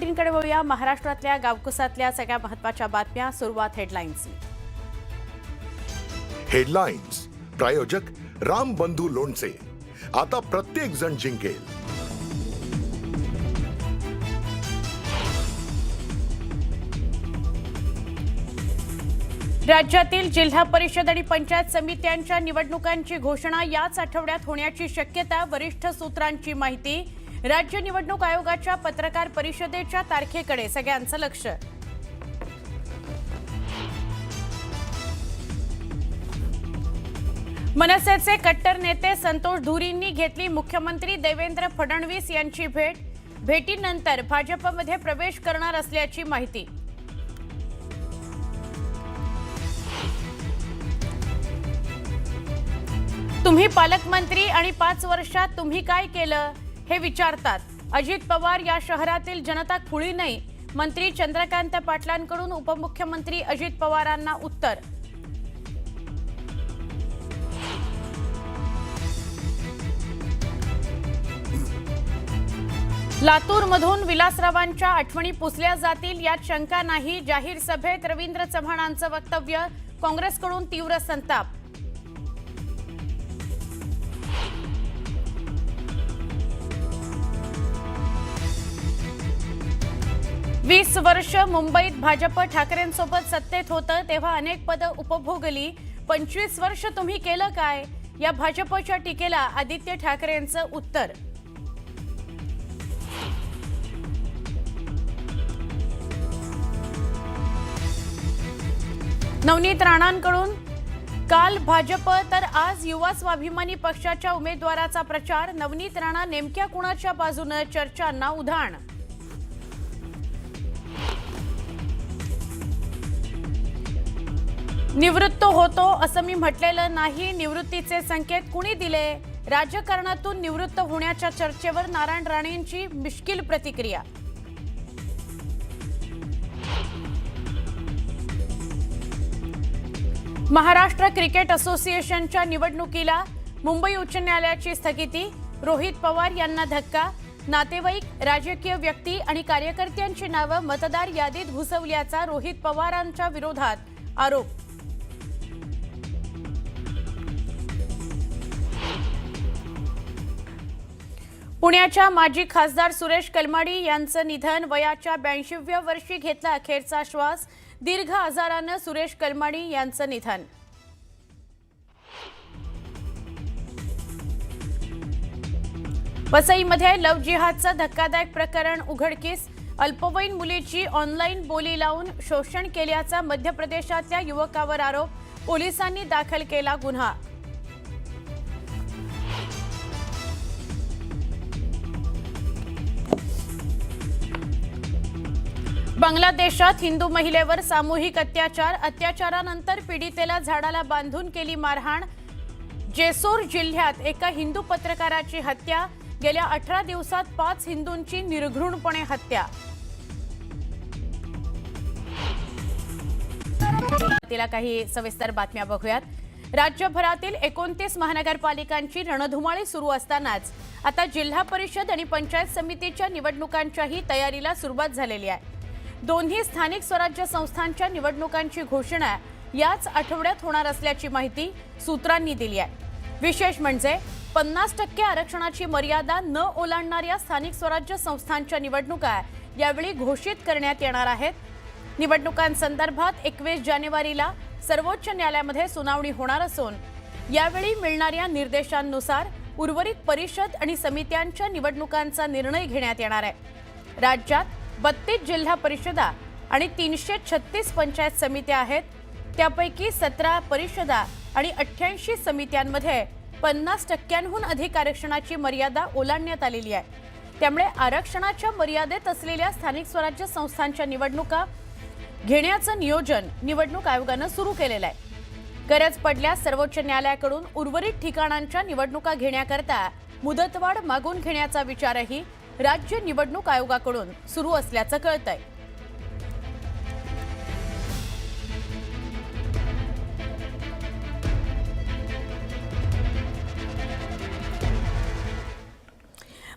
पाटीलकडे वळूया। महाराष्ट्रातल्या गावकुसातल्या सगळ्या महत्त्वाच्या बातम्या। सुरुवात हेडलाईन्स। हेडलाईन्स प्रायोजक राम बंधू लोणचे। आता प्रत्येक जण जिंकेल। राज्यातील जिल्हा परिषद आणि पंचायत समित्यांच्या निवडणुकांची घोषणा याच आठवड्यात होण्याची शक्यता। वरिष्ठ सूत्रांची माहिती। राज्य निवडणूक आयोगाच्या पत्रकार परिषदेच्या तारखेकडे सगळ्यांचं लक्ष। मनसेचे कट्टर नेते संतोष धुरींनी घेतली मुख्यमंत्री देवेंद्र फडणवीस यांची भेट। भेटीनंतर भाजपमध्ये प्रवेश करणार असल्याची माहिती। तुम्ही पालकमंत्री आणि 5 वर्षात तुम्ही काय केलं हे विचारतात। अजित पवार या शहरातील जनता खुळी नाही। मंत्री चंद्रकांत पाटलांकडून उपमुख्यमंत्री अजित पवारांना उत्तर। लातूरमधून विलासरावांच्या आठवणी पुसल्या जातील यात शंका नाही। जाहीर सभेत रवींद्र चव्हाणांचं वक्तव्य। काँग्रेसकडून तीव्र संताप। वीस वर्ष मुंबईत भाजप ठाकरेंसोबत सत्तेत होतं तेव्हा अनेक पदं उपभोगली। 25 वर्ष तुम्ही केलं काय या भाजपच्या टीकेला आदित्य ठाकरेंचं उत्तर। नवनीत राणांकडून काल भाजप तर आज युवा स्वाभिमानी पक्षाच्या उमेदवाराचा प्रचार। नवनीत राणा नेमक्या कुणाच्या बाजूने चर्चांना उधाण। निवृत्त होतो असं मी म्हटलेलं नाही। निवृत्तीचे संकेत कुणी दिले? राजकारणातून निवृत्त होण्याच्या चर्चेवर नारायण राणेंची मिश्किल प्रतिक्रिया। महाराष्ट्र क्रिकेट असोसिएशनच्या निवडणुकीला मुंबई उच्च न्यायालयाची स्थगिती। रोहित पवार यांना धक्का। नातेवाईक, राजकीय व्यक्ती आणि कार्यकर्त्यांची नावं मतदार यादीत घुसवल्याचा रोहित पवारांच्या विरोधात आरोप। पुण्याच्या माजी खासदार सुरेश कलमाडी यांचं निधन। वयाच्या 82व्या वर्षी घेतला अखेरचा श्वास। दीर्घ आजारानं सुरेश कलमाडी यांचं निधन। वसईमध्ये लव्ह जिहादचं धक्कादायक प्रकरण उघडकीस। अल्पवयीन मुलीची ऑनलाईन बोली लावून शोषण केल्याचा मध्य प्रदेशातल्या युवकावर आरोप। पोलिसांनी दाखल केला गुन्हा। बांगलादेशात हिंदू महिलेवर सामूहिक अत्याचार। अत्याचारानंतर पीडितेला झाडाला बांधून केली मारहाण। जेसोर जिल्ह्यात एका हिंदू पत्रकाराची हत्या। गेल्या 18 दिवसात 5 हिंदूंची निर्घृणपणे हत्या। तिला काही सविस्तर बातम्या बघूयात। राज्यभरातील 29 महानगरपालिकांची रणधुमाळी सुरू असतानाच आता जिल्हा परिषद आणि पंचायत समितीच्या निवडणुकांच्याही तयारीला सुरुवात झालेली आहे। दोन्ही स्थानिक स्वराज्य संस्थांच्या निवडणुकांची घोषणा याच आठवड्यात होणार असल्याची माहिती सूत्रांनी दिली आहे। विशेष म्हणजे 50% आरक्षणाची मर्यादा न ओलांडणाऱ्या स्थानिक स्वराज्य संस्थांच्या निवडणुका यावेळी घोषित करण्यात येणार आहेत। निवडणुकांसंदर्भात 21 जानेवारीला सर्वोच्च न्यायालयामध्ये सुनावणी होणार असून यावेळी मिळणाऱ्या निर्देशांनुसार उर्वरित परिषद आणि समित्यांच्या निवडणुकांचा निर्णय घेण्यात येणार आहे। राज्यात 32 जिल्हा परिषदा आणि 336 पंचायत समित्या आहेत। त्यापैकी 17 परिषदा आणि 88 समित्यांमध्ये 50%हून अधिक आरक्षणाची मर्यादा ओलांडण्यात आलेली आहे। त्यामुळे आरक्षणाच्या मर्यादेत असलेल्या स्थानिक स्वराज्य संस्थांच्या निवडणुका घेण्याचं नियोजन निवडणूक आयोगानं सुरू केलेलं आहे। गरज पडल्यास सर्वोच्च न्यायालयाकडून उर्वरित ठिकाणांच्या निवडणुका घेण्याकरता मुदतवाढ मागून घेण्याचा विचारही राज्य निवडणूक आयोगाकडून सुरू असल्याचं कळतंय।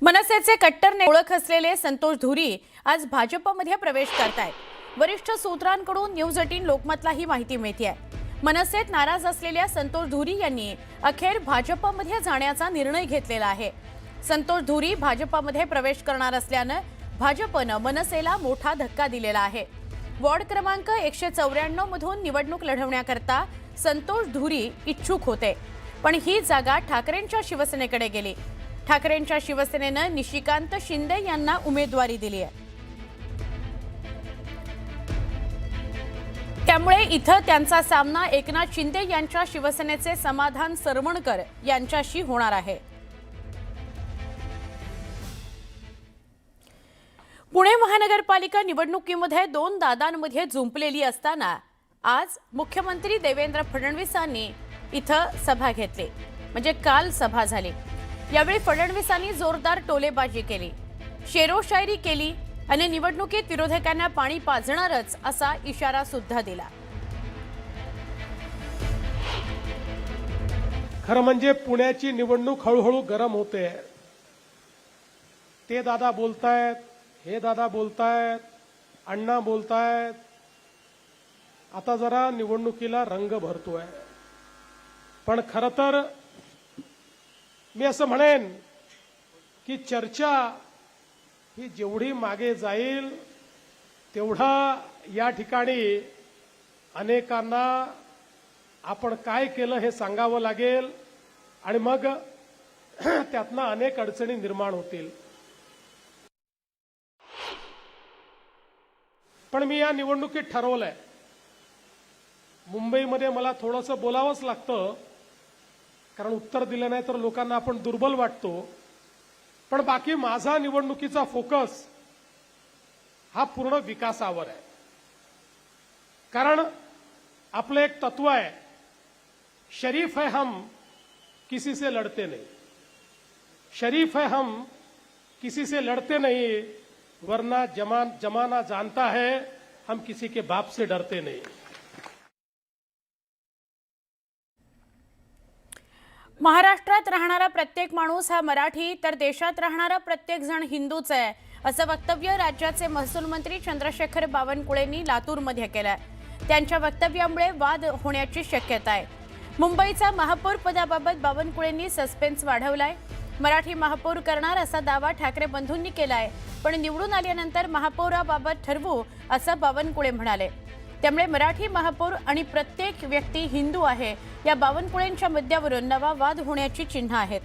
मनसेचे कट्टर ओळख असलेले संतोष धुरी आज भाजपमध्ये प्रवेश करतायत। वरिष्ठ सूत्रांकडून न्यूज 18 लोकमतला ही माहिती मिळते। मनसेत नाराज असलेल्या संतोष धुरी यांनी अखेर भाजपमध्ये जाण्याचा निर्णय घेतलेला आहे। संतोष धुरी भाजपमध्ये प्रवेश करणार असल्यानं भाजपनं मनसेला मोठा धक्का दिलेला आहे। वॉर्ड क्रमांक 194 मधून निवडणूक लढवण्याकरता संतोष धुरी इच्छुक होते, पण ही जागा ठाकरेंच्या शिवसेनेकडे गेली। ठाकरेंच्या शिवसेनेनं निशिकांत शिंदे यांना उमेदवारी दिली आहे। त्यामुळे इथं त्यांचा सामना एकनाथ शिंदे यांच्या शिवसेनेचे समाधान सरवणकर यांच्याशी होणार आहे। पुणे महानगरपालिका निवडणुकीमध्ये 2 दादांमध्ये जुंपलेली असताना आज मुख्यमंत्री देवेंद्र फडणवीसांनी इथं सभा घेतली, म्हणजे काल सभा झाली। यावेळी फडणवीसांनी जोरदार टोलेबाजी केली, शेरोशायरी केली आणि निवडणुकीत विरोधकांना पाणी पाजणारच असा इशारा सुद्धा दिला। खरं म्हणजे पुण्याची निवडणूक हळूहळू गरम होते। ते दादा बोलतायत, हे दादा बोलतायत, अण्णा बोलतायत। आता जरा निवडणुकीला रंग भरतोय। पण खरं तर मी असं म्हणेन की चर्चा ही जेवढी मागे जाईल तेवढा या ठिकाणी अनेकांना आपण काय केलं हे सांगावं लागेल आणि मग त्यातनं अनेक अडचणी निर्माण होतील। पण मी या निवडणुकीत ठरवलंय, मुंबईमध्ये मला थोडंसं बोलावंच लागतं, कारण उत्तर दिलं नाही तर लोकांना आपण दुर्बल वाटतो। पण बाकी माझा निवडणुकीचा फोकस हा पूर्ण विकासावर आहे। कारण आपलं एक तत्व आहे, शरीफ है हम किसी से लड़ते नहीं, शरीफ है हम किसी से लड़ते नहीं, वरना जमाना जानता है हम किसी के बाप से डरते नहीं। महाराष्ट्रात राहणारा प्रत्येक माणूस हा मराठी तर देशात राहणारा प्रत्येक जण हिंदूच आहे, असं वक्तव्य राज्याचे महसूल मंत्री चंद्रशेखर बावनकुळेंनी लातूरमध्ये केलं। त्यांच्या वक्तव्यामुळे वाद होण्याची शक्यता आहे। मुंबईचा महापौर पदाबाबत बावनकुळेंनी सस्पेन्स वाढवलाय। मराठी महापौर करणार असा दावा ठाकरे बंधूंनी केलाय, पण निवडून आल्यानंतर महापौराबाबत ठरवू असं बावनकुळे म्हणाले। त्यामुळे मराठी महापौर आणि प्रत्येक व्यक्ती हिंदू आहे या बावनकुळेंच्या मुद्द्यावरून नवा वाद होण्याची चिन्ह आहेत।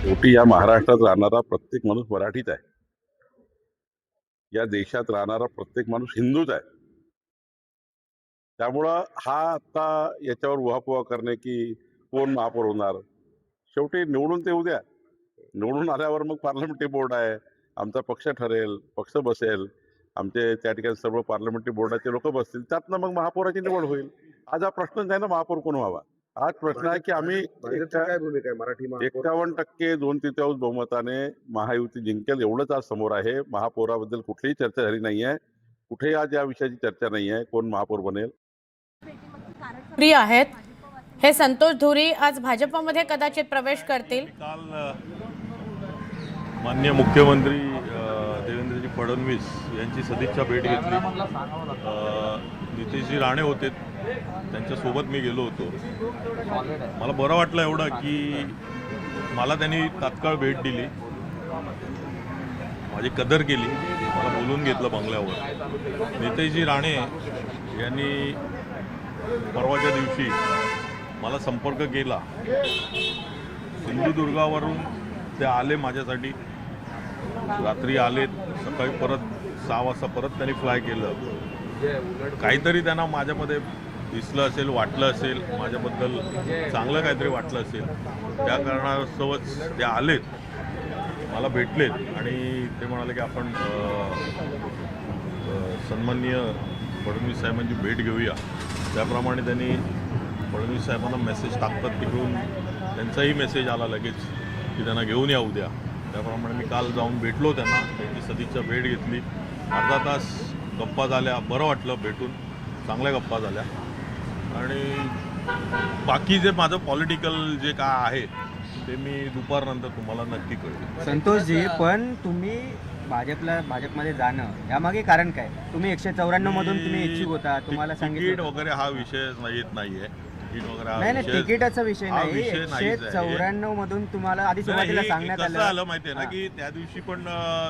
शेवटी या महाराष्ट्रात राहणारा प्रत्येक माणूस मराठीच आहे, या देशात राहणारा प्रत्येक माणूस हिंदूच आहे। त्यामुळं हा आता याच्यावर उहापोहा करणे की कोण महापौर होणार, शेवटी निवडून ते उद्या, निवडून आल्यावर मग पार्लमेंटरी बोर्ड आहे, आमचा पक्ष ठरेल, पक्ष बसेल, आमचे त्या ठिकाणी सर्व पार्लमेंटरी बोर्डाचे लोक बसतील, त्यातनं मग महापौराची निवड होईल। आज हा प्रश्नच नाही ना महापौर कोण व्हावा, आज प्रश्न आहे की आम्ही 51% 2/3 बहुमताने महायुती जिंकेल एवढंच आज समोर आहे। महापौराबद्दल कुठलीही चर्चा झाली नाहीये, कुठेही आज या विषयाची चर्चा नाहीये, कोण महापौर बनेल। प्रिय आहेत हे संतोष धुरी आज भाजपमध्ये कदाचित प्रवेश करतील। काल माननीय मुख्यमंत्री देवेंद्रजी फडणवीस यांची सदिच्छा भेट घेतली। नितेशजी राणे होते, त्यांच्यासोबत मी गेलो होतो। मला बरं वाटलं एवढं की मला त्यांनी तात्काळ भेट दिली, माझी कदर केली, मला बोलून घेतलं बंगल्यावर। नितेशजी राणे यांनी परवाच्या दिवशी मला संपर्क केला, सिंधुदुर्गावरून ते आले माझ्यासाठी, रात्री आले, सकाळी परत 6 वाजता परत त्यांनी फ्लाय केलं। काहीतरी त्यांना माझ्यामध्ये दिसलं असेल, वाटलं असेल, माझ्याबद्दल चांगलं काहीतरी वाटलं असेल, त्या कारणास्तवच ते आलेत, मला भेटलेत आणि ते म्हणाले की आपण सन्माननीय फडणवीस साहेबांची भेट घेऊया। त्याप्रमाणे त्यांनी फडणवीस साहेबांना मेसेज टाकतात तिकडून त्यांचाही मेसेज आला लगेच की त्यांना घेऊन या उद्या। त्याप्रमाणे मी काल जाऊन भेटलो त्यांना, त्यांची सदिच्छा भेट घेतली, अर्धा तास गप्पा झाल्या, बरं वाटलं भेटून, चांगल्या गप्पा झाल्या आणि बाकी जे माझं पॉलिटिकल जे काय आहे ते मी दुपारनंतर तुम्हाला नक्की कळेल. संतोषजी, पण तुम्ही भाजपमध्ये जाणं यामागे कारण काय? तुम्ही 194 मधून तुम्ही इच्छुक होता, तुम्हाला तिकीट सांगितलं वगैरे हा विषय येत नाहीये. तिकीट वगैरे हा नाही विषय तिकिटाचा विषय हा नाही. विषय नाहीच आहे. 194 मधून तुम्हाला आधी सुरुवातीला नाही, सांगण्यात कसं आलं. आलं माहितीये ना की त्या दिवशी पण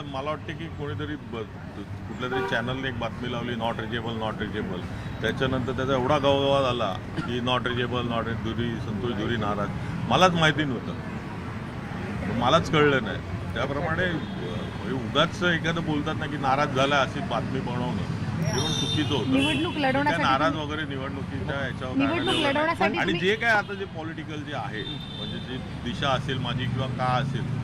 मला वाटते की कोणीतरी कुठल्या तरी चॅनलने एक बातमी लावली, नॉट रिजेबल. त्याच्यानंतर त्याचा एवढा गवगवा झाला की नॉट रिजेबल, संतोष धुरी नाराज. मलाच माहिती नव्हतं, मलाच कळलं नाही. त्याप्रमाणे उगाच एखादं बोलतात ना की नाराज झाला अशी बातमी बनवणं हे पण चुकीचं होतं. निवडणूक काय लढवण्यासाठी नाराज वगैरे निवडणुकीच्या निवडणूक याच्यावर लढवण्यासाठी आणि तुम्ही- जे काय आता जे पॉलिटिकल जे आहे म्हणजे जी दिशा असेल माझी किंवा का असेल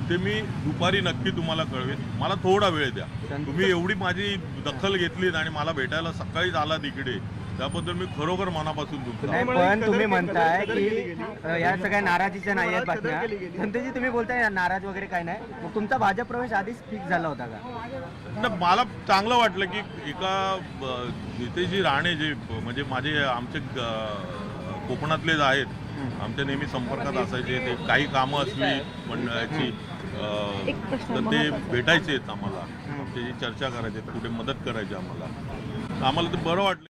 ते मी दुपारी नक्की तुम्हाला कळवेन. मला थोडा वेळ द्या. तुम्ही एवढी माझी दखल घेतलीत आणि मला भेटायला सकाळीच आला तिकडे, त्याबद्दल मी खरोखर मनापासून तुमचा नाही, पण तुम्ही म्हणताय की या सगळ्या नाराजीच्या नाही आहेत बातम्या. संतोषजी, तुम्ही बोलताय नाराज वगैरे काय नाही. मग तुमचा भाजप प्रवेश आधीच फिक्स झाला होता का? मला चांगलं वाटलं की एका नितेशजी राणे जे म्हणजे माझे आमचे कोकणातलेच आहेत, आमच्या नेहमी संपर्कात असायचे. ते काही कामं असली मंडळाची तर ते भेटायचे आम्हाला, त्याची चर्चा करायचे, कुठे मदत करायची आम्हाला. आम्हाला ते बरं वाटलं.